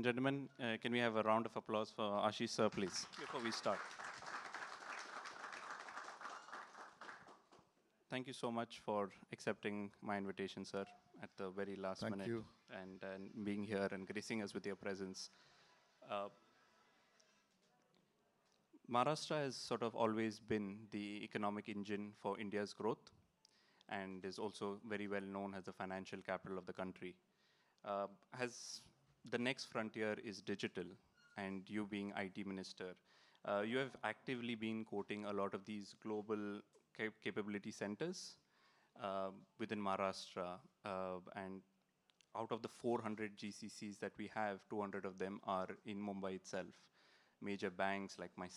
gentlemen, can we have a round of applause for Ashish sir, please, before we start? Thank you so much for accepting my invitation, sir, at the very last Thank minute you. and being here and gracing us with your presence. Uh, Maharashtra has sort of always been the economic engine for India's growth and is also very well known as the financial capital of the country. As the next frontier is digital, and you being IT minister, you have actively been quoting a lot of these global capability centers within Maharashtra, and out of the 400 GCCs that we have, 200 of them are in Mumbai itself. Major banks like my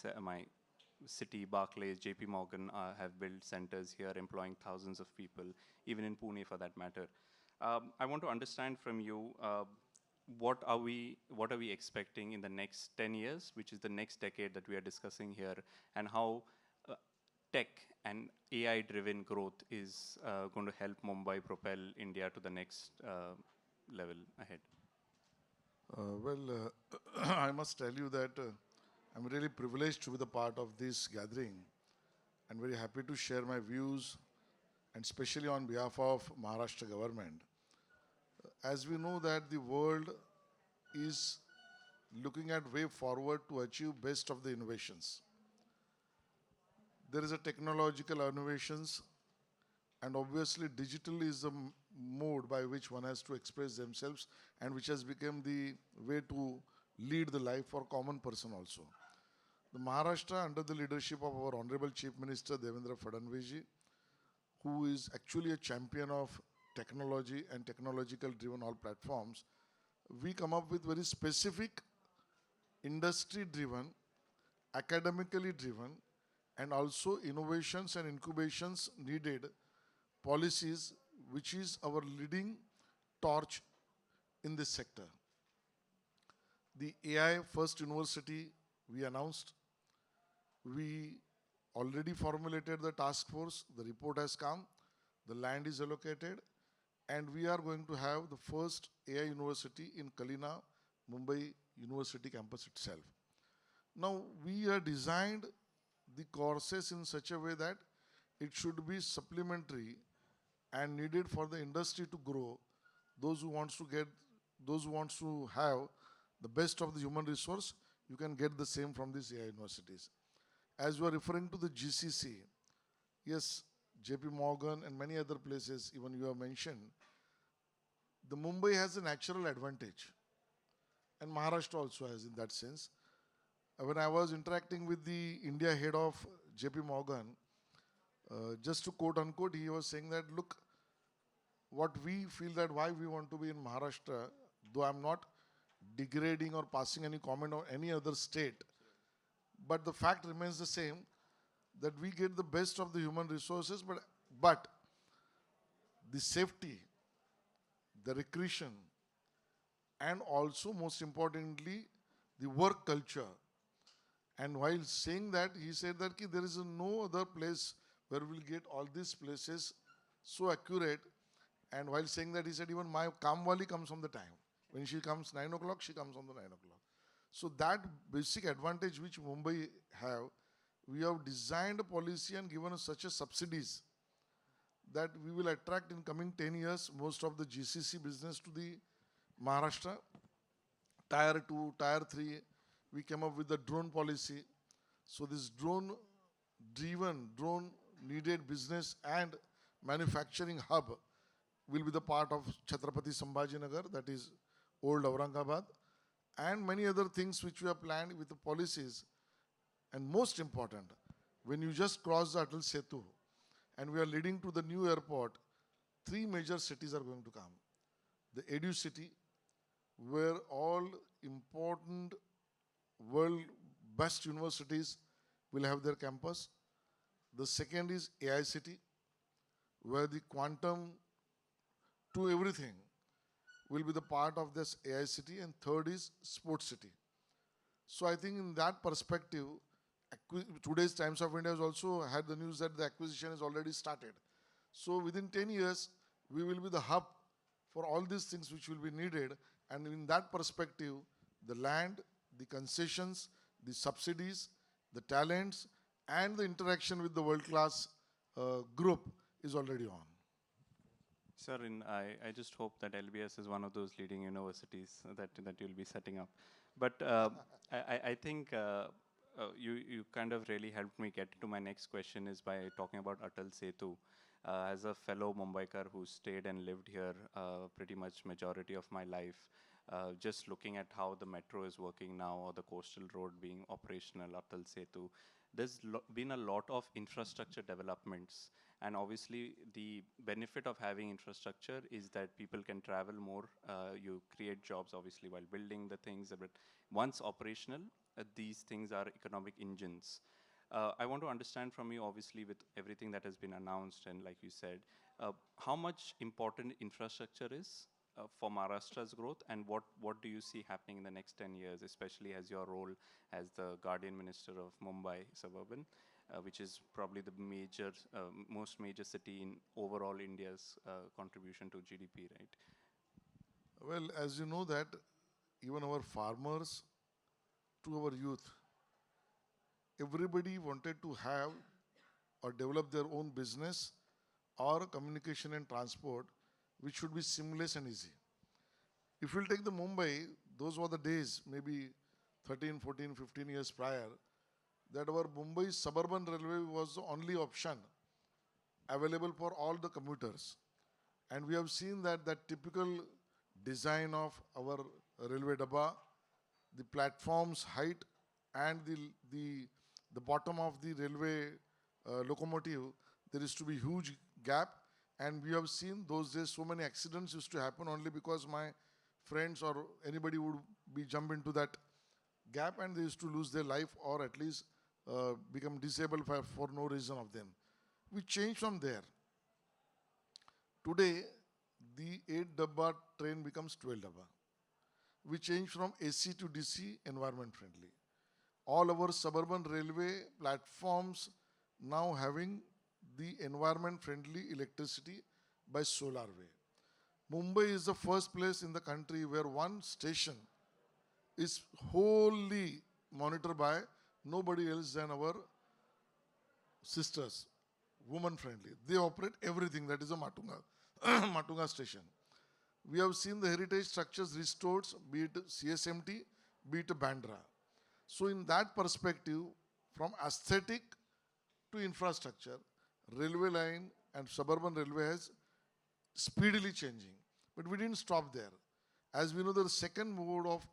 city, Barclays, JP Morgan have built centers here employing thousands of people, even in Pune for that matter. I want to understand from you, what are we expecting in the next 10 years, which is the next decade that we are discussing here, and how tech and AI-driven growth is going to help Mumbai propel India to the next level ahead. I must tell you that I'm really privileged to be the part of this gathering and very happy to share my views and especially on behalf of Maharashtra government. As we know that the world is looking at way forward to achieve best of the innovations. There is a technological innovations and obviously digital is the mode by which one has to express themselves and which has become the way to lead the life for common person also. The Maharashtra under the leadership of our Honorable Chief Minister Devendra Fadnavis, who is actually a champion of technology and technological driven all platforms, we come up with very specific industry driven, academically driven and also innovations and incubations needed policies which is our leading torch in this sector. The AI first university we announced, we already formulated the task force, the report has come, the land is allocated and we are going to have the first AI university in Kalina, Mumbai University campus itself. Now we have designed the courses in such a way that it should be supplementary and needed for the industry to grow. Those who wants to have the best of the human resource, you can get the same from these AI universities. As you are referring to the GCC, yes, JP Morgan and many other places, even you have mentioned, the Mumbai has a natural advantage and Maharashtra also has in that sense. When I was interacting with the India head of JP Morgan, just to quote unquote, he was saying that, look, what we feel that why we want to be in Maharashtra, though I'm not degrading or passing any comment on any other state, but the fact remains the same, that we get the best of the human resources, but the safety, the recreation, and also most importantly, the work culture. And while saying that, he said that there is no other place where we'll get all these places so accurate. And while saying that, he said, even my Kamwali comes on the time. When she comes 9 o'clock, she comes on the 9 o'clock. So that basic advantage which Mumbai have, we have designed a policy and given us such a subsidies that we will attract in coming 10 years most of the GCC business to the Maharashtra. Tier 2, Tier 3, we came up with the drone policy. So this drone needed business and manufacturing hub will be the part of Chhatrapati Sambhajinagar, that is old Aurangabad, and many other things which we have planned with the policies. And most important, when you just cross the Atal Setu and we are leading to the new airport, 3 major cities are going to come. The Edu City, where all important world best universities will have their campus. The second is AI City, where the quantum to everything will be the part of this AI City, and third is Sports City. So I think in that perspective, today's Times of India has also had the news that the acquisition has already started. So within 10 years, we will be the hub for all these things which will be needed, and in that perspective, the land, the concessions, the subsidies, the talents, and the interaction with the world-class group is already on. Sir, I just hope that LBS is one of those leading universities that you'll be setting up. But I think you kind of really helped me get to my next question is by talking about Atal Setu. As a fellow Mumbaikar who stayed and lived here pretty much majority of my life, just looking at how the metro is working now or the coastal road being operational, Atal Setu, there's been a lot of infrastructure developments. And obviously, the benefit of having infrastructure is that people can travel more. You create jobs, obviously, while building the things. But once operational, these things are economic engines. I want to understand from you, obviously, with everything that has been announced, and like you said, how much important infrastructure is for Maharashtra's growth, and what do you see happening in the next 10 years, especially as your role as the Guardian Minister of Mumbai Suburban, which is probably the most major city in overall India's contribution to GDP, right? Well, as you know that even our farmers to our youth, everybody wanted to have or develop their own business or communication and transport which should be seamless and easy. If you'll take the Mumbai, those were the days, maybe 13, 14, 15 years prior, that our Mumbai suburban railway was the only option available for all the commuters. And we have seen that that typical design of our railway dabba, the platform's height and the bottom of the railway locomotive, there is to be huge gap. And we have seen those days so many accidents used to happen only because my friends or anybody would be jump into that gap and they used to lose their life or at least become disabled for no reason of them. We changed from there. Today, the 8 dabba train becomes 12 dabba. We changed from AC to DC, environment friendly. All our suburban railway platforms now having the environment friendly electricity by solar way. Mumbai is the first place in the country where one station is wholly monitored by nobody else than our sisters, woman friendly. They operate everything, that is a Matunga, Matunga station. We have seen the heritage structures restored, be it CSMT, be it Bandra. So in that perspective, from aesthetic to infrastructure, railway line and suburban railway has speedily changing. But we didn't stop there. As we know, the second mode of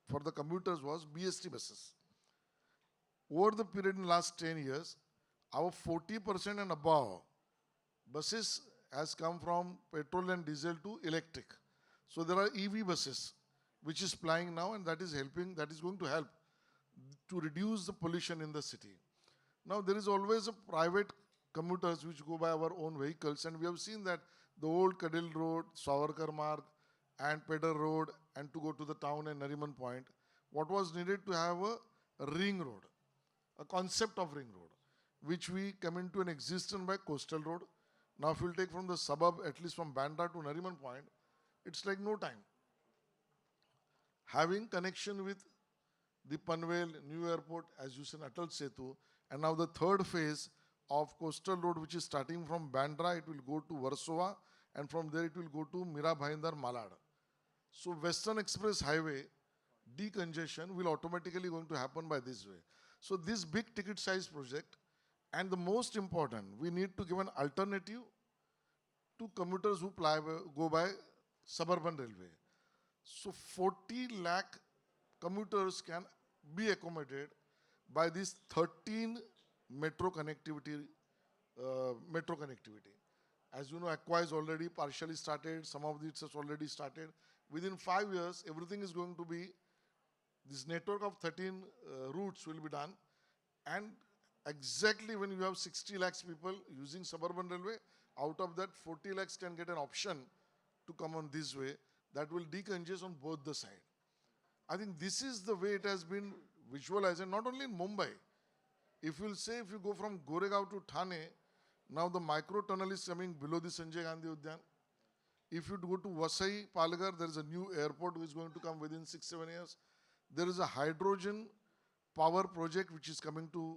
for the commuters was BST buses. Over the period in last 10 years, our 40% and above buses has come from petrol and diesel to electric. So there are EV buses which is plying now and that is helping, that is going to help to reduce the pollution in the city. Now there is always a private commuters which go by our own vehicles and we have seen that the old Kadil Road, Savarkar Marg and Pedder Road and to go to the town and Nariman Point, what was needed to have a ring road, a concept of ring road, which we come into an existence by coastal road. Now if you'll take from the suburb, at least from Bandra to Nariman Point, it's like no time. Having connection with the Panvel, new airport, as you said, Atal Setu, and now the third phase of coastal road, which is starting from Bandra, it will go to Warsaw, and from there it will go to Mira Bhayandar, Malad. So Western Express Highway decongestion will automatically going to happen by this way. So this big ticket size project, and the most important, we need to give an alternative to commuters who go by suburban railway. So 40 lakh commuters can be accommodated by this 13 metro connectivity. As you know, Aqua is already partially started, some of it has already started. Within 5 years, everything is going to be, this network of 13 routes will be done. And exactly when you have 60 lakhs people using suburban railway, out of that 40 lakhs can get an option to come on this way that will decongest on both the sides. I think this is the way it has been visualized, and not only in Mumbai. If you'll say, if you go from Goregaon to Thane, now the micro tunnel is coming below the Sanjay Gandhi Udyan. If you go to Vasai, Palghar, there is a new airport which is going to come within 6-7 years. There is a hydrogen power project which is coming to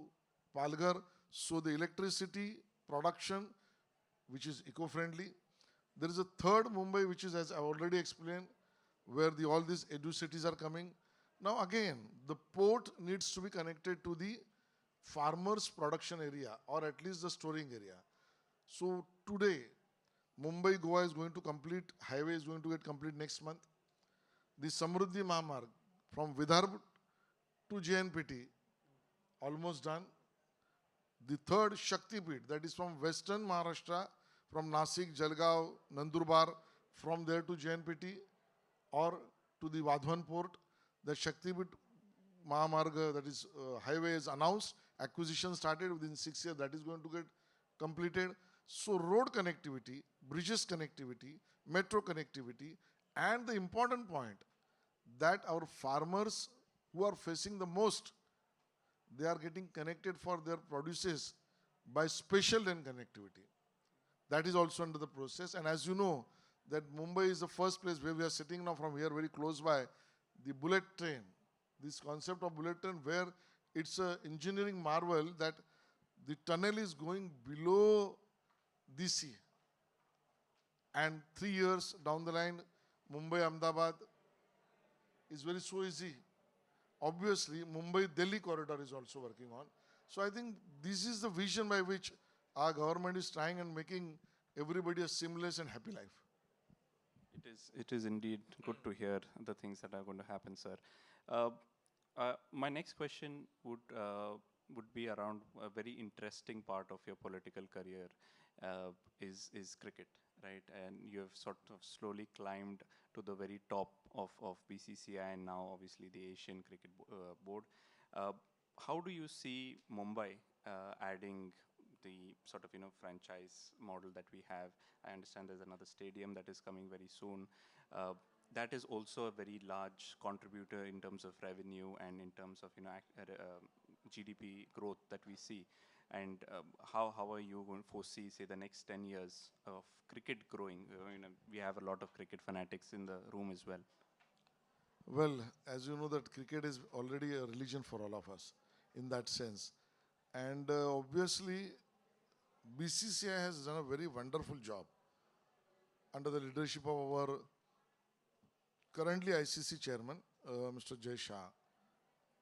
Palghar. So the electricity production, which is eco-friendly. There is a third Mumbai, which is, as I already explained, where all these edu cities are coming. Now again, the port needs to be connected to the farmers' production area or at least the storing area. So today, Mumbai Goa is going to complete, highway is going to get complete next month. The Samruddhi Mahamarg from Vidarbha to JNPT almost done. The third Shakti Pit, that is from Western Maharashtra, from Nasik, Jalgaon, Nandurbar, from there to JNPT or to the Vadhavan port. The Shakti Pit Mahamarga, that is highway is announced. Acquisition started within 6 years. That is going to get completed. So road connectivity, bridges connectivity, metro connectivity, and the important point that our farmers who are facing the most, they are getting connected for their produces by special lane connectivity. That is also under the process. And as you know, that Mumbai is the first place where we are sitting now from here very close by, the bullet train. This concept of bullet train where it's an engineering marvel that the tunnel is going below the sea. And 3 years down the line, Mumbai, Ahmedabad is very so easy. Obviously, Mumbai-Delhi corridor is also working on. So I think this is the vision by which our government is trying and making everybody a seamless and happy life. It is indeed good to hear the things that are going to happen, sir. My next question would be around a very interesting part of your political career is cricket, right? And you have sort of slowly climbed to the very top of BCCI and now obviously the Asian Cricket Board. How do you see Mumbai adding the sort of franchise model that we have? I understand there's another stadium that is coming very soon. That is also a very large contributor in terms of revenue and in terms of GDP growth that we see. And how are you going to foresee, say, the next 10 years of cricket growing? We have a lot of cricket fanatics in the room as well. Well, as you know that cricket is already a religion for all of us in that sense. And obviously, BCCI has done a very wonderful job under the leadership of our currently ICC chairman, Mr. Jay Shah.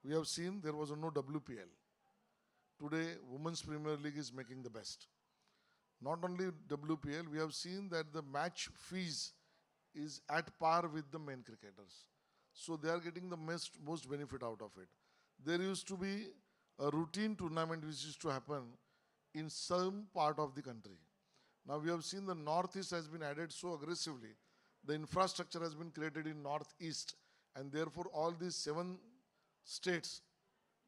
We have seen there was no WPL. Today, Women's Premier League is making the best. Not only WPL, we have seen that the match fees is at par with the main cricketers. So they are getting the most benefit out of it. There used to be a routine tournament which used to happen in some part of the country. Now we have seen the Northeast has been added so aggressively. The infrastructure has been created in Northeast, and therefore all these 7 states,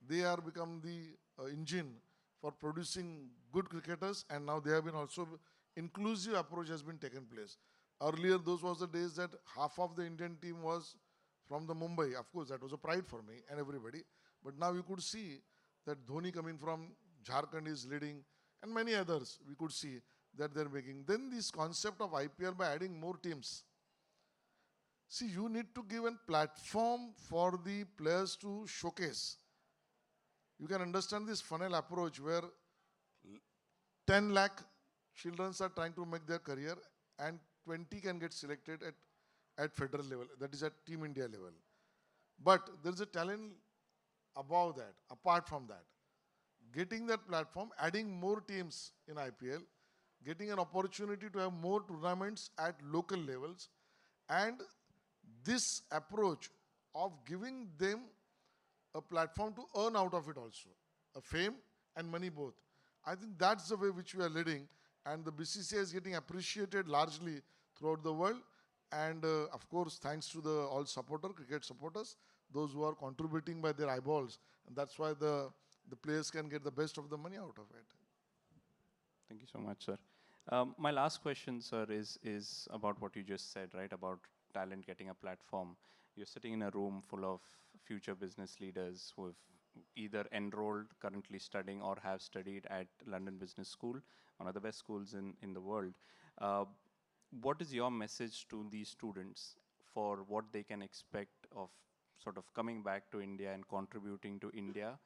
they are become the engine for producing good cricketers, and now they have been also inclusive approach has been taken place. Earlier, those was the days that half of the Indian team was from the Mumbai. Of course, that was a pride for me and everybody. But now you could see that Dhoni coming from Jharkhand is leading, and many others we could see that they're making. Then this concept of IPL by adding more teams. See, you need to give a platform for the players to showcase. You can understand this funnel approach where 10 lakh children are trying to make their career and 20 can get selected at federal level, that is at Team India level. But there is a talent above that, apart from that. Getting that platform, adding more teams in IPL, getting an opportunity to have more tournaments at local levels, and this approach of giving them a platform to earn out of it also, a fame and money both. I think that's the way which we are leading, and the BCCI is getting appreciated largely throughout the world. And of course, thanks to the all cricket supporters, those who are contributing by their eyeballs, and that's why the players can get the best of the money out of it. Thank you so much, sir. My last question, sir, is about what you just said, right? About talent getting a platform. You're sitting in a room full of future business leaders who have either enrolled, currently studying, or have studied at London Business School, one of the best schools in the world. What is your message to these students for what they can expect of sort of coming back to India and contributing to India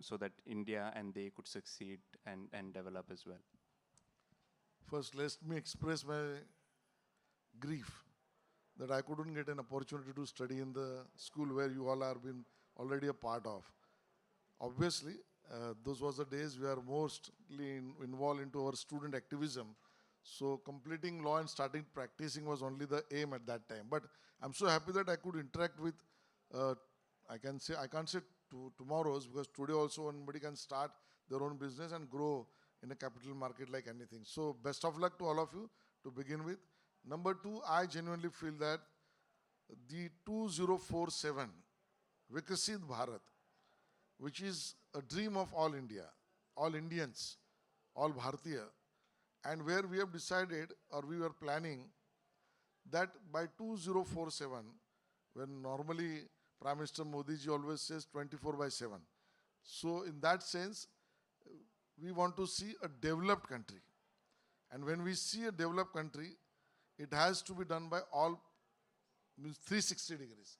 so that India and they could succeed and develop as well? First, let me express my grief that I couldn't get an opportunity to study in the school where you all are been already a part of. Obviously, those was the days we are mostly involved into our student activism. So completing law and starting practicing was only the aim at that time. But I'm so happy that I could interact with, I can't say tomorrow's, because today also anybody can start their own business and grow in a capital market like anything. So best of luck to all of you to begin with. Number two, I genuinely feel that the 2047 Vikasit Bharat, which is a dream of all India, all Indians, all Bharatiya, and where we have decided or we were planning that by 2047, when normally Prime Minister Modi ji always says 24/7. So in that sense, we want to see a developed country. And when we see a developed country, it has to be done by all, means 360 degrees.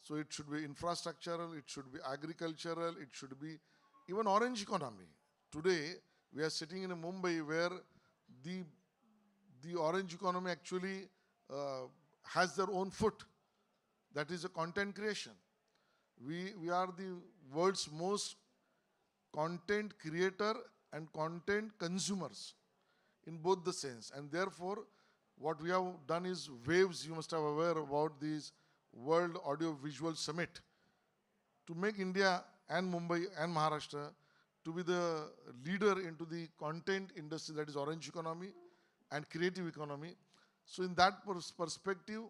So it should be infrastructural, it should be agricultural, it should be even orange economy. Today, we are sitting in a Mumbai where the orange economy actually has their own foot. That is a content creation. We are the world's most content creator and content consumers in both the sense. And therefore, what we have done is waves, you must have aware about this World Audio Visual Summit, to make India and Mumbai and Maharashtra to be the leader into the content industry, that is orange economy and creative economy. So in that perspective,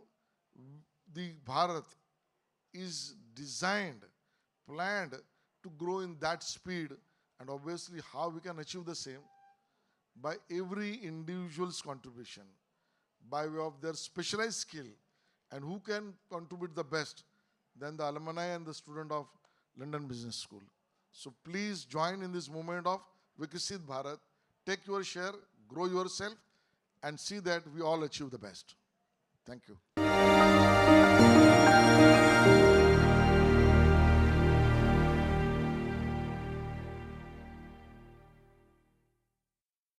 the Bharat is designed, planned to grow in that speed, and obviously how we can achieve the same by every individual's contribution, by way of their specialized skill, and who can contribute the best than the alumni and the student of London Business School. So please join in this movement of Vikasit Bharat, take your share, grow yourself, and see that we all achieve the best. Thank you.